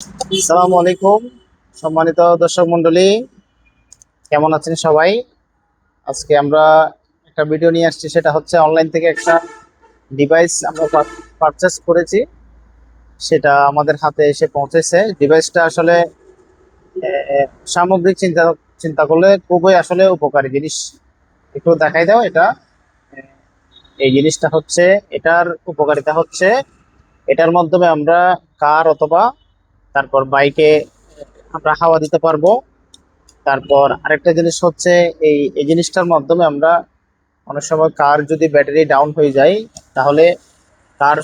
আসসালামু আলাইকুম, সম্মানিত দর্শক মন্ডলী, কেমন আছেন সবাই? আজকে আমরা একটা ভিডিও নিয়ে আসছি, সেটা হচ্ছে অনলাইন থেকে একটা ডিভাইস আমরা পারচেস করেছি, সেটা আমাদের হাতে এসে পৌঁছেছে। ডিভাইসটা আসলে সামগ্রিক চিন্তা চিন্তা করলে খুবই আসলে উপকারী জিনিস। একটু দেখাই দাও এটা। আহ, এই জিনিসটা হচ্ছে, এটার উপকারিতা হচ্ছে এটার মাধ্যমে আমরা কার অথবা তারপর বাইকে আমরা হাওয়া দিতে পারবো। তারপর আরেকটা জিনিস হচ্ছে, এই জিনিসটার মাধ্যমে আমরা অনেক সময় কার যদি ব্যাটারি ডাউন হয়ে যায়, তাহলে কার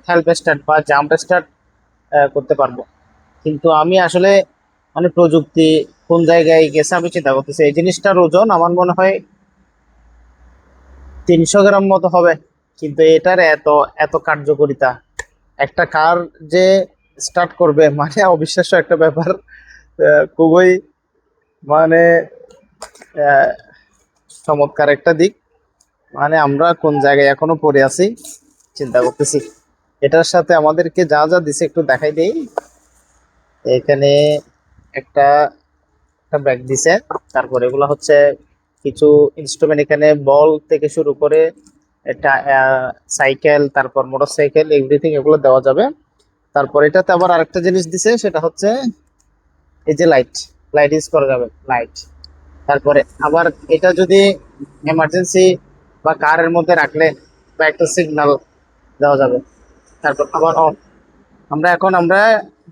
হেল্প স্টার্ট বা জাম্প স্টার্ট করতে পারবো। কিন্তু আমি আসলে মানে প্রযুক্তি কোন জায়গায় গেছে আমি চিন্তা করতেছি। এই জিনিসটার ওজন আমার মনে হয় 300 গ্রাম মতো হবে, কিন্তু এটার এত এত কার্যকারিতা। একটা কার যে স্টার্ট করবে মানে অবিশ্বাস্য একটা ব্যাপার। খুবই মানে আহ, চমৎকার একটা দিক। মানে আমরা কোন জায়গায় এখনো পড়ে আছি চিন্তা করতেছি। এটার সাথে আমাদেরকে যা যা দিছে একটু দেখাই দেই। এখানে একটা একটা ব্যাগ দিছে, তারপর এগুলো হচ্ছে কিছু ইনস্ট্রুমেন্ট, এখানে বল থেকে শুরু করে একটা সাইকেল, তারপর মোটর সাইকেল, এভরিথিং এগুলো দেওয়া যাবে। তারপর এটাতে আবার আরেকটা জিনিস দিছে, সেটা হচ্ছে এই যে লাইট, লাইট ইউজ করা যাবে, লাইট। তারপরে আবার এটা যদি এমার্জেন্সি বা কারের মধ্যে রাখলে বা একটা সিগন্যাল দেওয়া যাবে। তারপর আবার অন। আমরা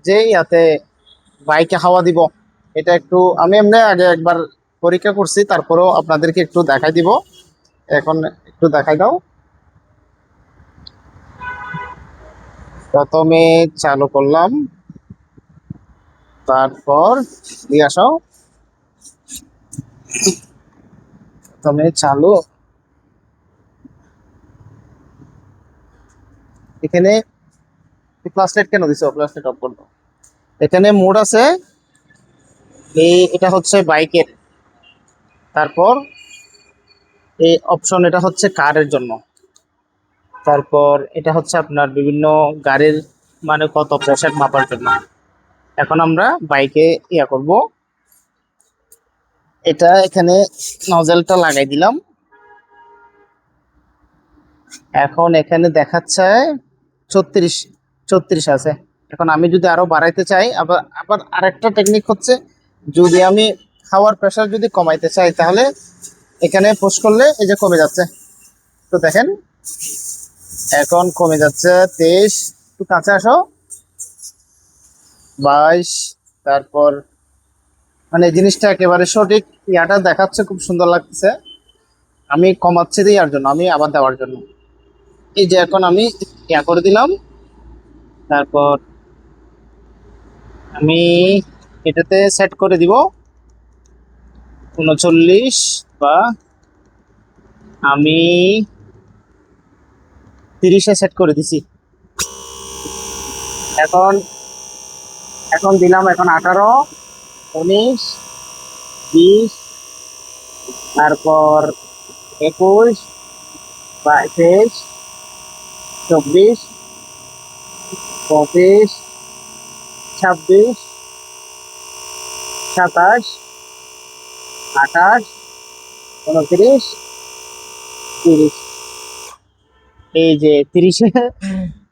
যে ইয়াতে বাইকে হাওয়া দিব, এটা একটু আমি এমনি আগে একবার পরীক্ষা করছি, তারপরেও আপনাদেরকে একটু দেখাই দিব। এখন একটু দেখাই দাও। প্রথমে চালু করলাম, তারপর দিয়ে আসাও। প্রথমে চালু, এখানে ফ্ল্যাশ লাইট কেন দিছো? ফ্ল্যাশ লাইট অফ করো। এখানে মোড আছে, এটা হচ্ছে বাইকের। তারপর এই অপশন, এটা হচ্ছে কারের জন্য। তারপর এটা হচ্ছে আপনার বিভিন্ন গাড়ির মানে কত প্রেসার মাপার জন্য। এখন আমরা বাইকে ইয়া করব, এটা এখানে নজেলটা লাগাই দিলাম। এখন এখানে দেখাচ্ছে 36, 34 আছে। এখন আমি যদি আরো বাড়াইতে চাই, আবার আবার আরেকটা টেকনিক হচ্ছে, যদি আমি হাওয়ার প্রেসার যদি কমাইতে চাই, তাহলে এখানে পুশ করলে এই যে কমে যাচ্ছে। তো দেখেন এখন কমে যাচ্ছে 23, একটু কাছে আসো, 22। তারপর মানে এই জিনিসটা একেবারে সঠিক ইয়াটা দেখাচ্ছে, খুব সুন্দর লাগতেছে। আমি কমাচ্ছি দেওয়ার জন্য, আমি আবার দেওয়ার জন্য এই যে এখন আমি ইয়া করে দিলাম। তারপর আমি এটাতে সেট করে দিব 39, বা আমি 30-এ সেট করে দিছি। এখন এখন দিলাম, এখন 18, 19, 20, তারপর 21, 22, 24, 25, 26, 27, 28, 29, 30। এই যে 30-এ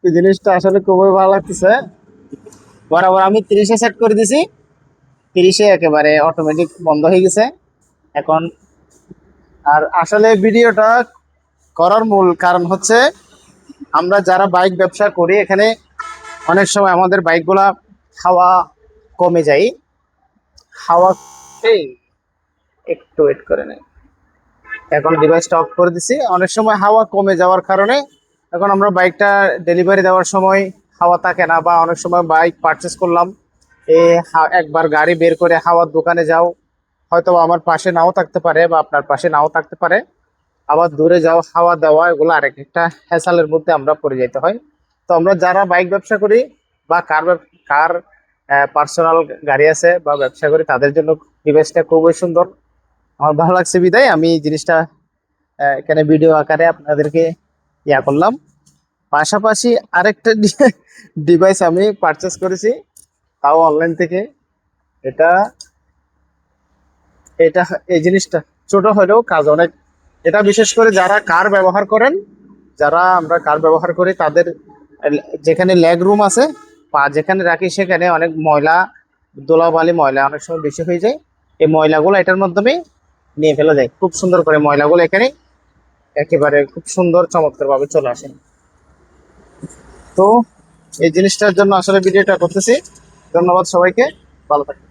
এই জিনিসটা আসলে খুবই ভালো লাগতেছে। বরাবর আমি 30-এ সেট করে দিছি, 30-এ একেবারে অটোমেটিক বন্ধ হয়ে গেছে এখন। আর আসলে ভিডিওটা করার মূল কারণ হচ্ছে, আমরা যারা বাইক ব্যবসা করি, এখানে অনেক সময় আমাদের বাইকগুলা হাওয়া কমে যায়। হাওয়া এই একটু ওয়েট করে নেই। এখন ডিভাইসটা অফ করে দিছি। অনেক সময় হাওয়া কমে যাওয়ার কারণে এখন আমরা বাইকটা ডেলিভারি দেওয়ার সময় হাওয়া থাকে না, বা অনেক সময় বাইক পারচেস করলাম, একবার গাড়ি বের করে হাওয়ার দোকানে যাও, হয়তো আমার পাশে নাও থাকতে পারে বা আপনার পাশে নাও থাকতে পারে। আবার দূরে যাও, হাওয়া দেওয়া, এগুলো আরেক একটা হ্যাসালের মধ্যে আমরা পড়ে যেতে হয়। তো আমরা যারা বাইক ব্যবসা করি বা কার পার্সোনাল গাড়ি আছে বা ব্যবসা করি, তাদের জন্য ডিভাইসটা খুবই সুন্দর। আমার ভালো লাগছে বিদায় আমি এই জিনিসটা এখানে ভিডিও আকারে আপনাদেরকে ইয়া করলাম। পাশাপাশি আরেকটা ডিভাইস আমি পারচেস করেছি, তাও অনলাইন থেকে। এটা এটা এই জিনিসটা ছোট হলেও কাজ অনেক। এটা বিশেষ করে যারা কার ব্যবহার করেন, যারা আমরা কার ব্যবহার করি তাদের যেখানে লেগ রুম আছে, পা যেখানে রাখি সেখানে অনেক ময়লা, ধুলাবালি ময়লা অনেক সময় বেশি হয়ে যায়। এই ময়লাগুলো এটার মাধ্যমে নিয়ে ফেলা যায়, খুব সুন্দর করে ময়লাগুলো এখানে একেবারে খুব সুন্দর চমৎকার ভাবে চলে আসে। তো এই জিনিসটার জন্য আসলে ভিডিওটা করতেছি। ধন্যবাদ সবাইকে, ভালো থাকবেন।